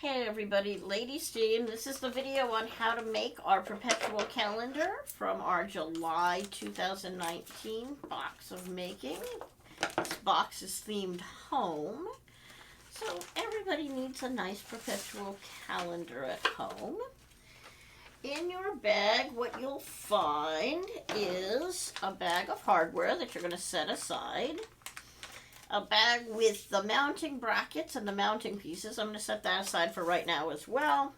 Hey everybody, Lady Steam. This is the video on how to make our perpetual calendar from our July 2019 box of making. This box is themed home. So everybody needs a nice perpetual calendar at home. In your bag, what you'll find is a bag of hardware that you're going to set aside. A bag with the mounting brackets and the mounting pieces. I'm going to set that aside for right now as well.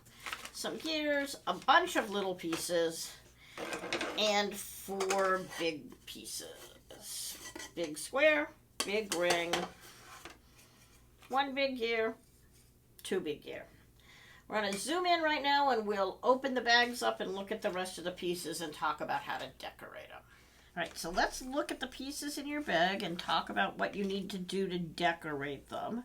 Some gears, a bunch of little pieces, and 4 big pieces. Big square, big ring, 1 big gear, 2 big gear. We're going to zoom in right now and we'll open the bags up and look at the rest of the pieces and talk about how to decorate them. All right, so let's look at the pieces in your bag and talk about what you need to do to decorate them.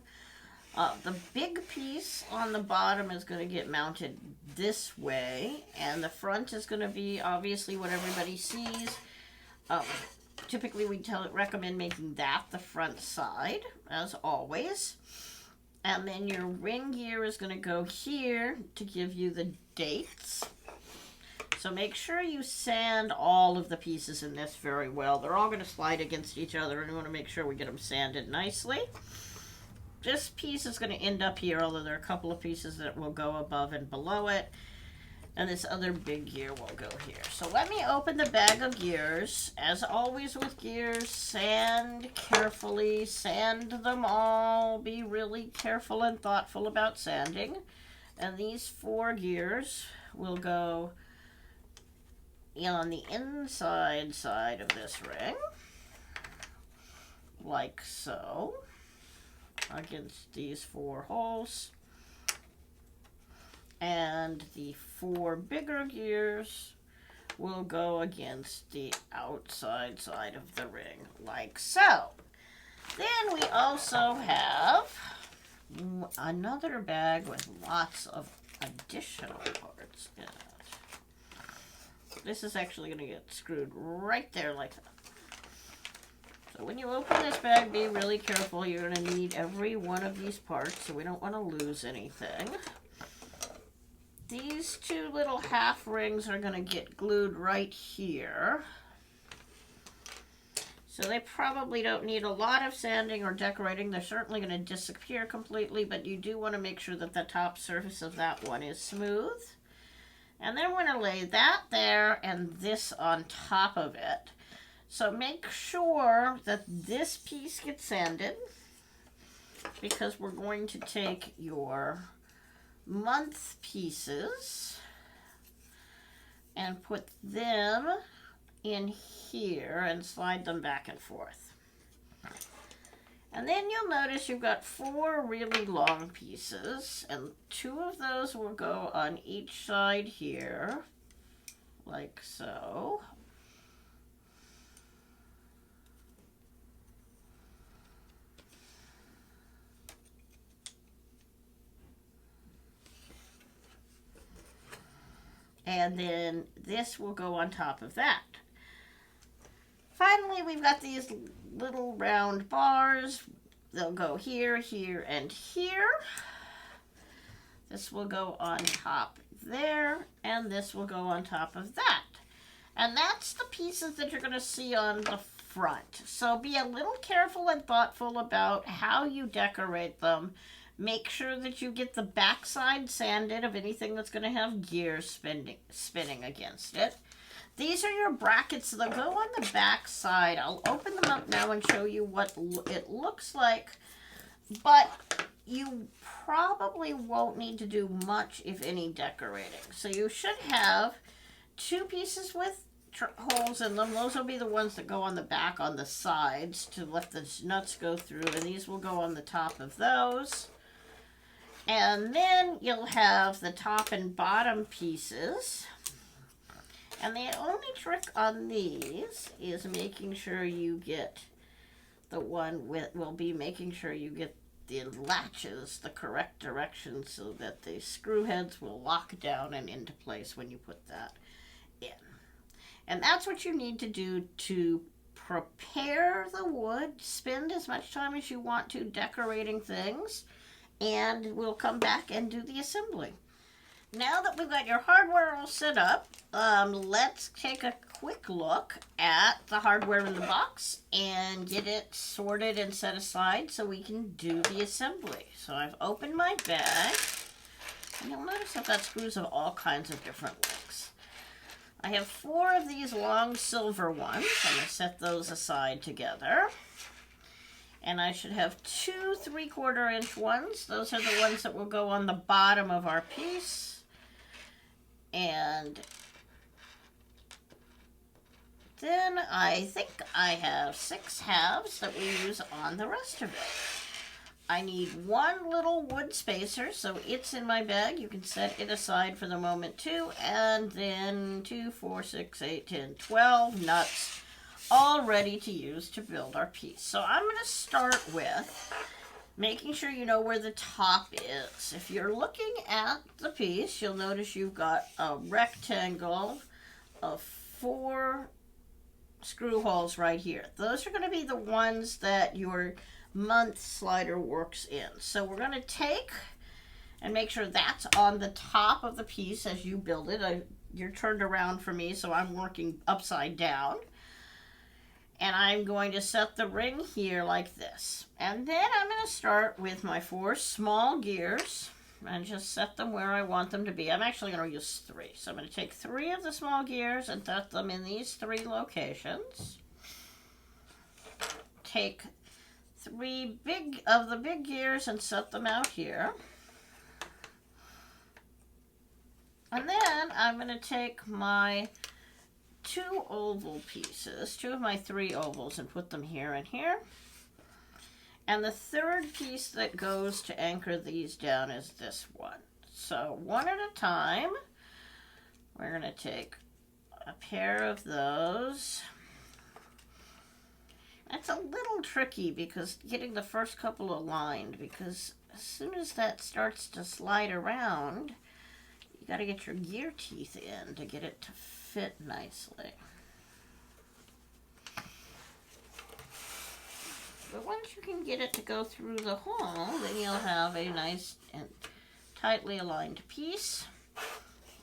The big piece on the bottom is going to get mounted this way, and the front is going to be obviously what everybody sees. Typically, we recommend making that the front side, as always. And then your ring gear is going to go here to give you the dates. So make sure you sand all of the pieces in this very well. They're all going to slide against each other, and we want to make sure we get them sanded nicely. This piece is going to end up here, although there are a couple of pieces that will go above and below it. And this other big gear will go here. So let me open the bag of gears. As always with gears, sand carefully. Sand them all. Be really careful and thoughtful about sanding. And these 4 gears will go on the inside side of this ring, like so, against these 4 holes. And the 4 bigger gears will go against the outside side of the ring, like so. Then we also have another bag with lots of additional parts in it. This is actually going to get screwed right there like that. So when you open this bag, be really careful. You're going to need every one of these parts, so we don't want to lose anything. These 2 little half rings are going to get glued right here. So they probably don't need a lot of sanding or decorating. They're certainly going to disappear completely, but you do want to make sure that the top surface of that one is smooth. And then we're going to lay that there and this on top of it. So make sure that this piece gets sanded, because we're going to take your month pieces and put them in here and slide them back and forth. And then you'll notice you've got 4 really long pieces, and 2 of those will go on each side here, like so. And then this will go on top of that. Finally, we've got these little round bars. They'll go here, here, and here. This will go on top there, and this will go on top of that. And that's the pieces that you're going to see on the front. So be a little careful and thoughtful about how you decorate them. Make sure that you get the backside sanded of anything that's going to have gears spinning against it. These are your brackets. They'll go on the back side. I'll open them up now and show you what it looks like. But you probably won't need to do much, if any, decorating. So you should have 2 pieces with holes in them. Those will be the ones that go on the back on the sides to let the nuts go through. And these will go on the top of those. And then you'll have the top and bottom pieces. And the only trick on these is making sure you get the one with, will be making sure you get the latches the correct direction so that the screw heads will lock down and into place when you put that in. And that's what you need to do to prepare the wood. Spend as much time as you want to decorating things. and we'll come back and do the assembly. Now that we've got your hardware all set up, let's take a quick look at the hardware in the box and get it sorted and set aside so we can do the assembly. So I've opened my bag, and you'll notice I've got screws of all kinds of different lengths. I have 4 of these long silver ones. I'm going to set those aside together. And I should have 2 3/4-inch ones. Those are the ones that will go on the bottom of our piece. And then I think I have 6 halves that we use on the rest of it. I need 1 little wood spacer, so it's in my bag. You can set it aside for the moment too. And then 2, 4, 6, 8, 10, 12 nuts, all ready to use to build our piece. So I'm going to start with making sure you know where the top is. If you're looking at the piece, you'll notice you've got a rectangle of 4 screw holes right here. Those are going to be the ones that your month slider works in. So we're going to take and make sure that's on the top of the piece as you build it. You're turned around for me, so I'm working upside down. And I'm going to set the ring here like this. And then I'm going to start with my 4 small gears and just set them where I want them to be. I'm actually going to use 3. So I'm going to take 3 of the small gears and set them in these 3 locations. Take 3 of the big gears and set them out here. And then I'm going to take my 2 oval pieces, 2 of my 3 ovals, and put them here and here. And the 3rd piece that goes to anchor these down is this one. So one at a time, we're going to take a pair of those. That's a little tricky because getting the first couple aligned, because as soon as that starts to slide around, you got to get your gear teeth in to get it to fit nicely. But once you can get it to go through the hole, then you'll have a nice and tightly aligned piece.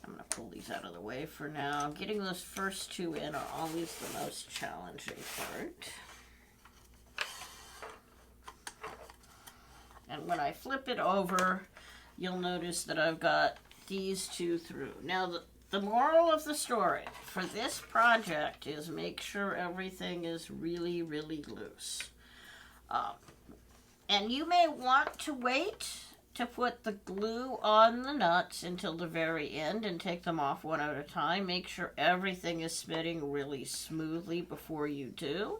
I'm going to pull these out of the way for now. Getting those first 2 in are always the most challenging part. And when I flip it over, you'll notice that I've got these 2 through. Now, the moral of the story for this project is make sure everything is really, really loose. And you may want to wait to put the glue on the nuts until the very end and take them off one at a time. Make sure everything is fitting really smoothly before you do.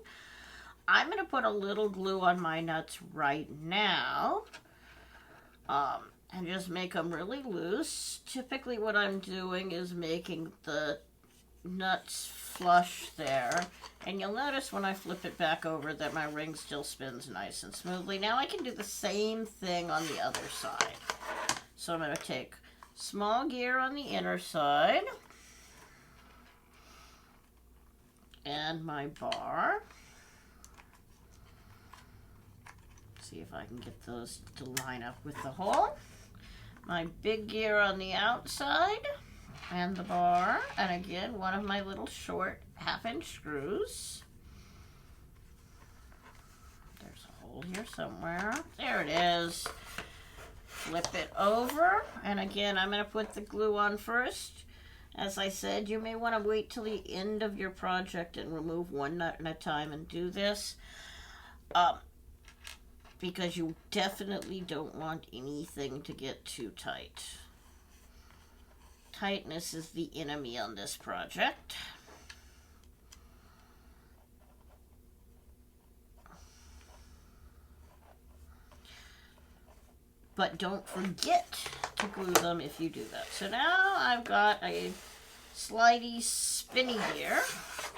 I'm going to put a little glue on my nuts right now. And just make them really loose. Typically what I'm doing is making the nuts flush there. And you'll notice when I flip it back over that my ring still spins nice and smoothly. Now I can do the same thing on the other side. So I'm going to take small gear on the inner side. And my bar. See if I can get those to line up with the hole. My big gear on the outside and the bar, and again one of my little short 1/2-inch screws. There's a hole here somewhere. There it is. Flip it over, and again I'm going to put the glue on first. As I said, you may want to wait till the end of your project and remove one nut at a time and do this. Because you definitely don't want anything to get too tight. Tightness is the enemy on this project. But don't forget to glue them if you do that. So now I've got a slidey spinny gear,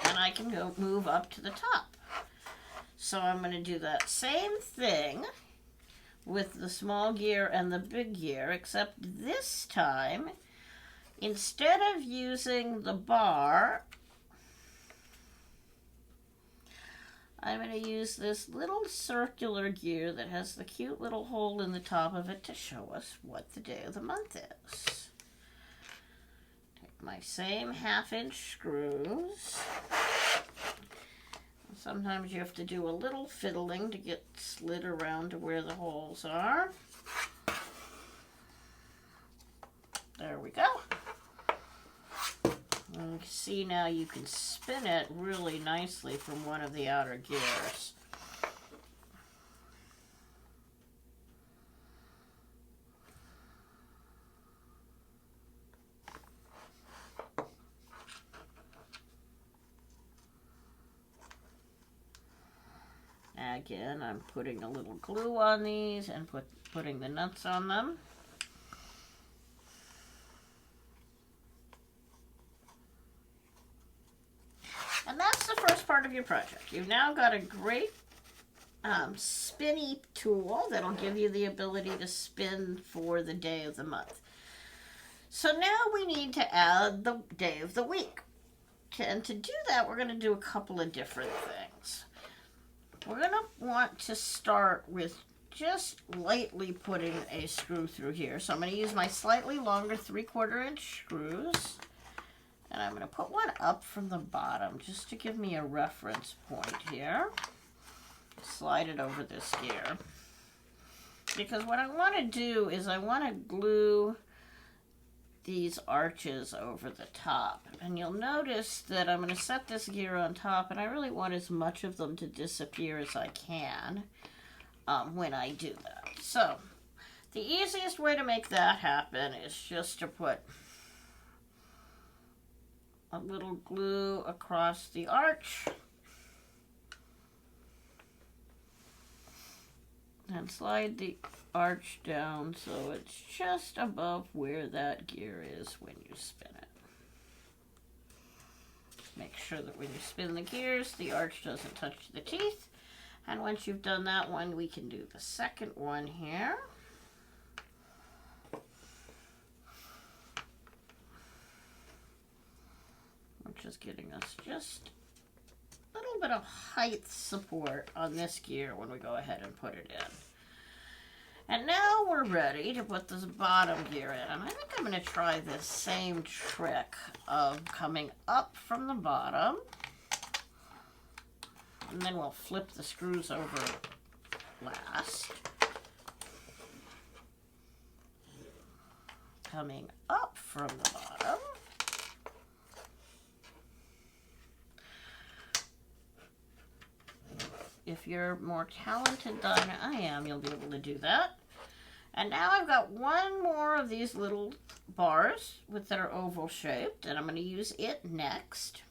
and I can go move up to the top. So I'm going to do that same thing with the small gear and the big gear, except this time, instead of using the bar, I'm going to use this little circular gear that has the cute little hole in the top of it to show us what the day of the month is. Take my same 1/2-inch screws. Sometimes you have to do a little fiddling to get slid around to where the holes are. There we go. And you can see now you can spin it really nicely from one of the outer gears. Again, I'm putting a little glue on these and putting the nuts on them. And that's the first part of your project. You've now got a great spinny tool that'll give you the ability to spin for the day of the month. So now we need to add the day of the week. And to do that, we're going to do a couple of different things. We're going to want to start with just lightly putting a screw through here. So I'm going to use my slightly longer 3/4 inch screws. And I'm going to put one up from the bottom just to give me a reference point here. Slide it over this gear. Because what I want to do is I want to glue these arches over the top. And you'll notice that I'm going to set this gear on top, and I really want as much of them to disappear as I can when I do that. So the easiest way to make that happen is just to put a little glue across the arch and slide the arch down so it's just above where that gear is when you spin it. Make sure that when you spin the gears, the arch doesn't touch the teeth. And once you've done that one, we can do the second one here. Which is getting us just a little bit of height support on this gear when we go ahead and put it in. And now we're ready to put this bottom gear in. And I think I'm going to try this same trick of coming up from the bottom. And then we'll flip the screws over last. Coming up from the bottom. If you're more talented than I am, you'll be able to do that. And now I've got one more of these little bars that are oval shaped, and I'm going to use it next.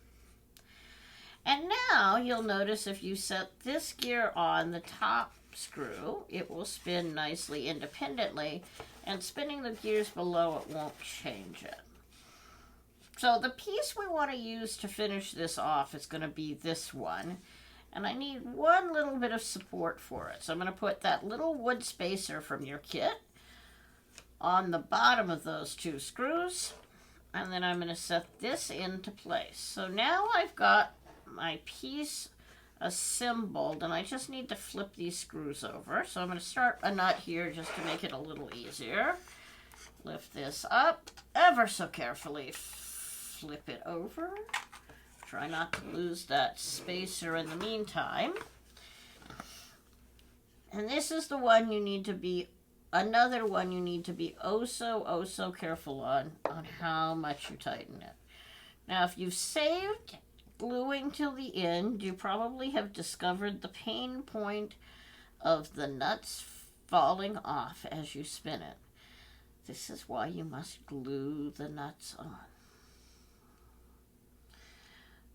And now you'll notice if you set this gear on the top screw, it will spin nicely independently, and spinning the gears below it won't change it. So the piece we want to use to finish this off is going to be this one. And I need one little bit of support for it. So I'm going to put that little wood spacer from your kit on the bottom of those two screws. And then I'm going to set this into place. So now I've got my piece assembled, and I just need to flip these screws over. So I'm going to start a nut here just to make it a little easier. Lift this up ever so carefully. Flip it over. Try not to lose that spacer in the meantime. And this is the one you need to be, another one you need to be oh so careful on how much you tighten it. Now if you've saved gluing till the end, you probably have discovered the pain point of the nuts falling off as you spin it. This is why you must glue the nuts on.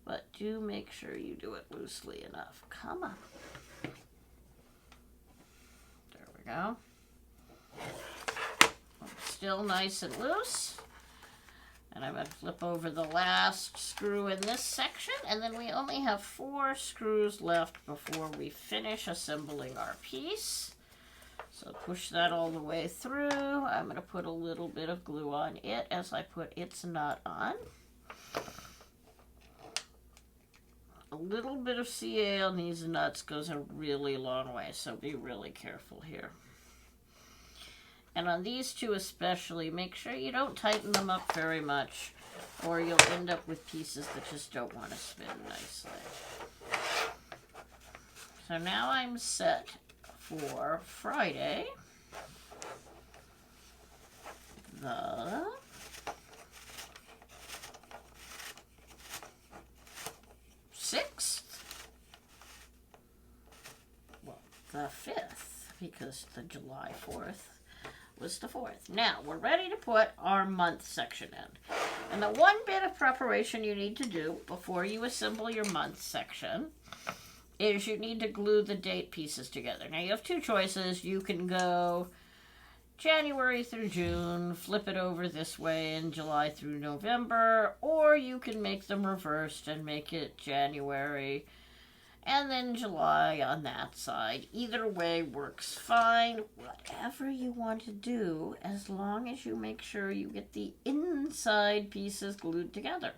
But do make sure you do it loosely enough. Come on. There we go. Still nice and loose. And I'm going to flip over the last screw in this section. And then we only have 4 screws left before we finish assembling our piece. So push that all the way through. I'm going to put a little bit of glue on it as I put its nut on. A little bit of CA on these nuts goes a really long way, so be really careful here. And on these two especially, make sure you don't tighten them up very much, or you'll end up with pieces that just don't want to spin nicely. So now I'm set for Friday, the 6th. Well, the 5th, because the July 4th was the 4th. Now, we're ready to put our month section in. And the one bit of preparation you need to do before you assemble your month section is you need to glue the date pieces together. Now, you have two choices. You can go January through June, flip it over this way, in July through November, or you can make them reversed and make it January and then July on that side. Either way works fine. Whatever you want to do, as long as you make sure you get the inside pieces glued together.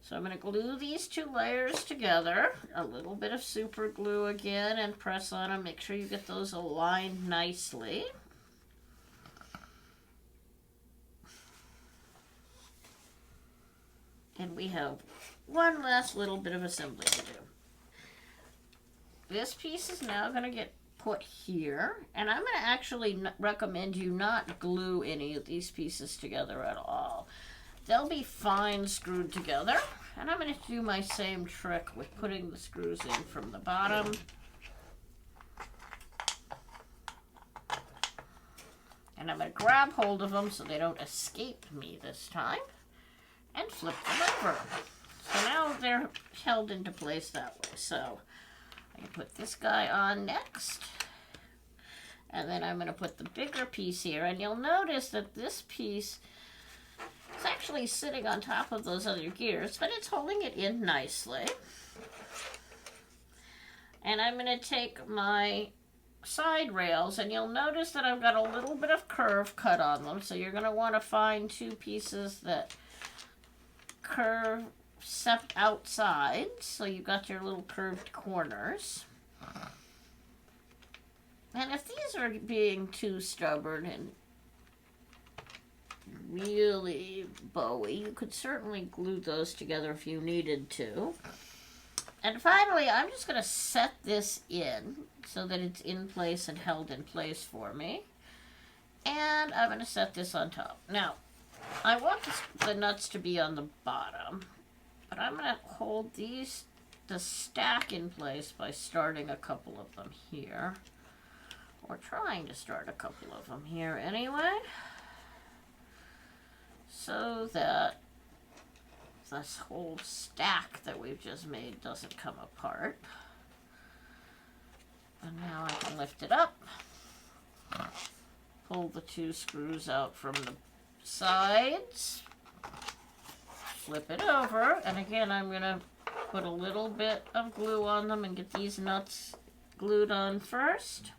So I'm going to glue these two layers together. A little bit of super glue again and press on them. Make sure you get those aligned nicely. And we have one last little bit of assembly to do. This piece is now going to get put here, and I'm going to actually recommend you not glue any of these pieces together at all. They'll be fine screwed together, and I'm going to do my same trick with putting the screws in from the bottom. And I'm going to grab hold of them so they don't escape me this time, and flip them over. So now they're held into place that way. So I can put this guy on next, and then I'm going to put the bigger piece here, and you'll notice that this piece is actually sitting on top of those other gears, but it's holding it in nicely. And I'm going to take my side rails, and you'll notice that I've got a little bit of curve cut on them, so you're going to want to find two pieces that curve set outside, so you've got your little curved corners. And if these are being too stubborn and really bowy, you could certainly glue those together if you needed to. And finally, I'm just going to set this in so that it's in place and held in place for me. And I'm going to set this on top. Now, I want the nuts to be on the bottom, but I'm going to hold the stack in place by starting a couple of them here, or trying to start a couple of them here anyway, so that this whole stack that we've just made doesn't come apart. And now I can lift it up, pull the two screws out from the sides, flip it over, and again I'm going to put a little bit of glue on them and get these nuts glued on first.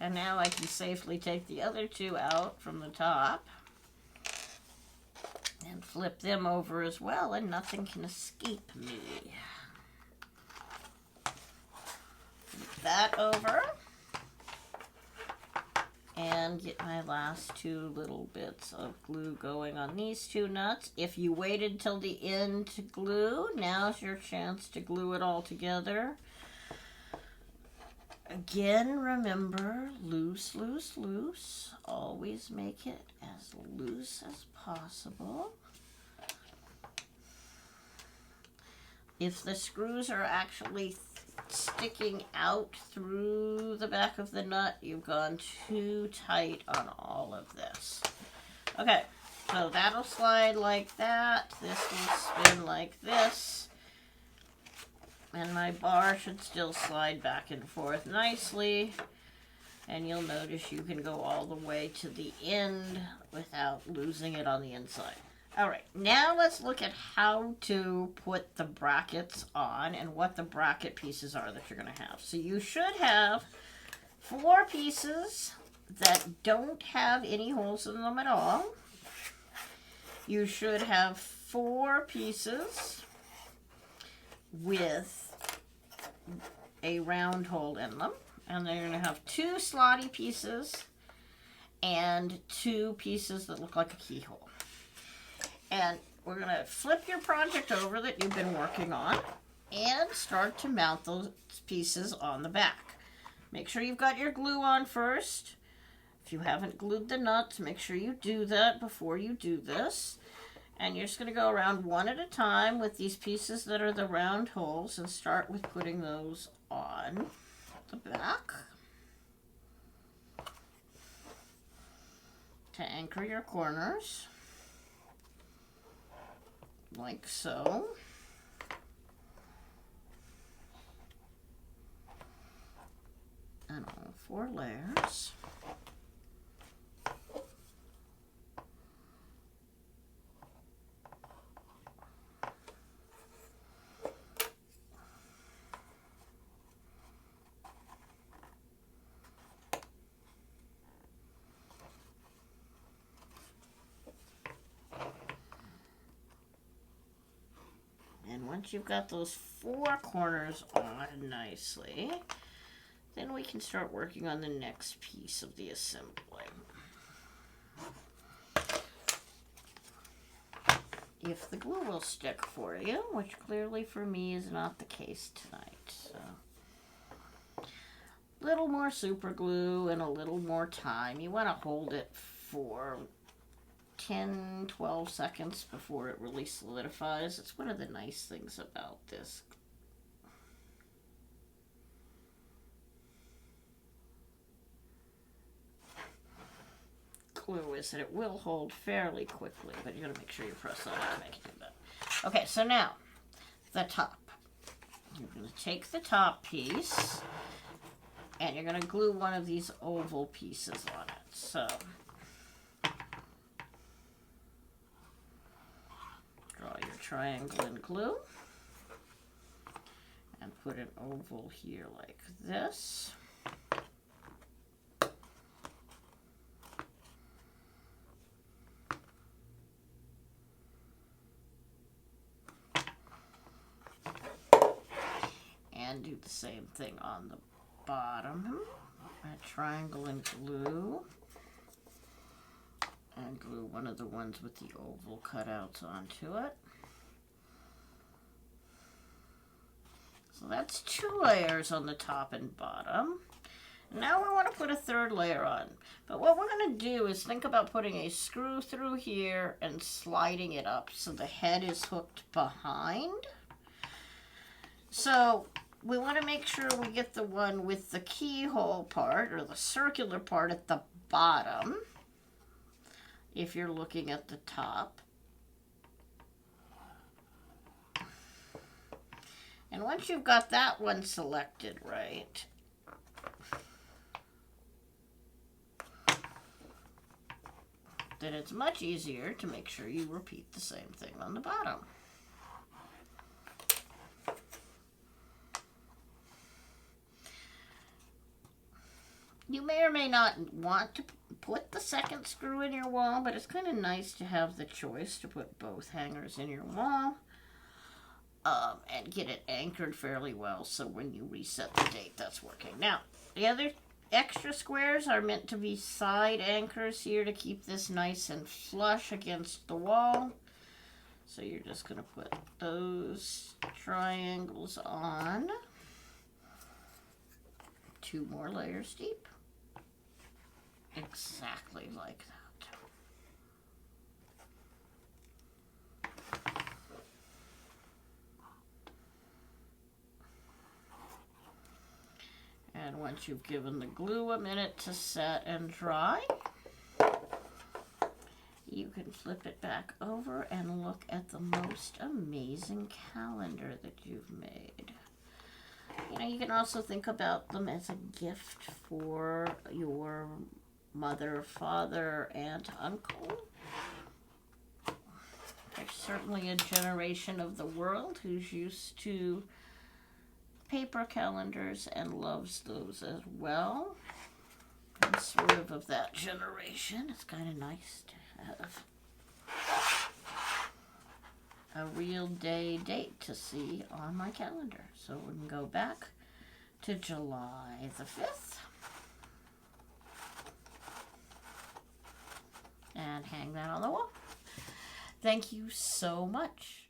And now I can safely take the other two out from the top and flip them over as well, and nothing can escape me. Flip that over and get my last two little bits of glue going on these two nuts. If you waited till the end to glue, now's your chance to glue it all together. Again, remember, loose, loose, loose. Always make it as loose as possible. If the screws are actually sticking out through the back of the nut, you've gone too tight on all of this. Okay, so that'll slide like that. This will spin like this. And my bar should still slide back and forth nicely. And you'll notice you can go all the way to the end without losing it on the inside. All right, now let's look at how to put the brackets on and what the bracket pieces are that you're going to have. So you should have 4 pieces that don't have any holes in them at all. You should have 4 pieces with a round hole in them. And then you're going to have 2 slotty pieces and 2 pieces that look like a keyhole. And we're going to flip your project over that you've been working on and start to mount those pieces on the back. Make sure you've got your glue on first. If you haven't glued the nuts, make sure you do that before you do this. And you're just going to go around one at a time with these pieces that are the round holes and start with putting those on the back to anchor your corners, like so. And all 4 layers. And once you've got those 4 corners on nicely, then we can start working on the next piece of the assembly. If the glue will stick for you, which clearly for me is not the case tonight. So, a little more super glue and a little more time. You want to hold it for 10-12 seconds before it really solidifies. It's one of the nice things about this. Glue is that it will hold fairly quickly, but you gotta make sure you press on it to make it do that. Okay, so now the top. You're gonna take the top piece and you're gonna glue one of these oval pieces on it. So draw your triangle and glue and put an oval here like this. And do the same thing on the bottom. A triangle and glue. And glue one of the ones with the oval cutouts onto it. So that's 2 layers on the top and bottom. Now we want to put a 3rd layer on. But what we're going to do is think about putting a screw through here and sliding it up so the head is hooked behind. So we want to make sure we get the one with the keyhole part or the circular part at the bottom if you're looking at the top. And once you've got that one selected right, then it's much easier to make sure you repeat the same thing on the bottom. You may or may not want to put the 2nd screw in your wall, but it's kind of nice to have the choice to put both hangers in your wall and get it anchored fairly well so when you reset the date, that's working. Now, the other extra squares are meant to be side anchors here to keep this nice and flush against the wall. So you're just going to put those triangles on. 2 more layers deep. Exactly like that. And once you've given the glue a minute to set and dry, you can flip it back over and look at the most amazing calendar that you've made. you know, you can also think about them as a gift for your mother, father, aunt, uncle. There's certainly a generation of the world who's used to paper calendars and loves those as well. I'm sort of that generation. It's kind of nice to have a real date to see on my calendar. So we can go back to July the 5th and hang that on the wall. Thank you so much.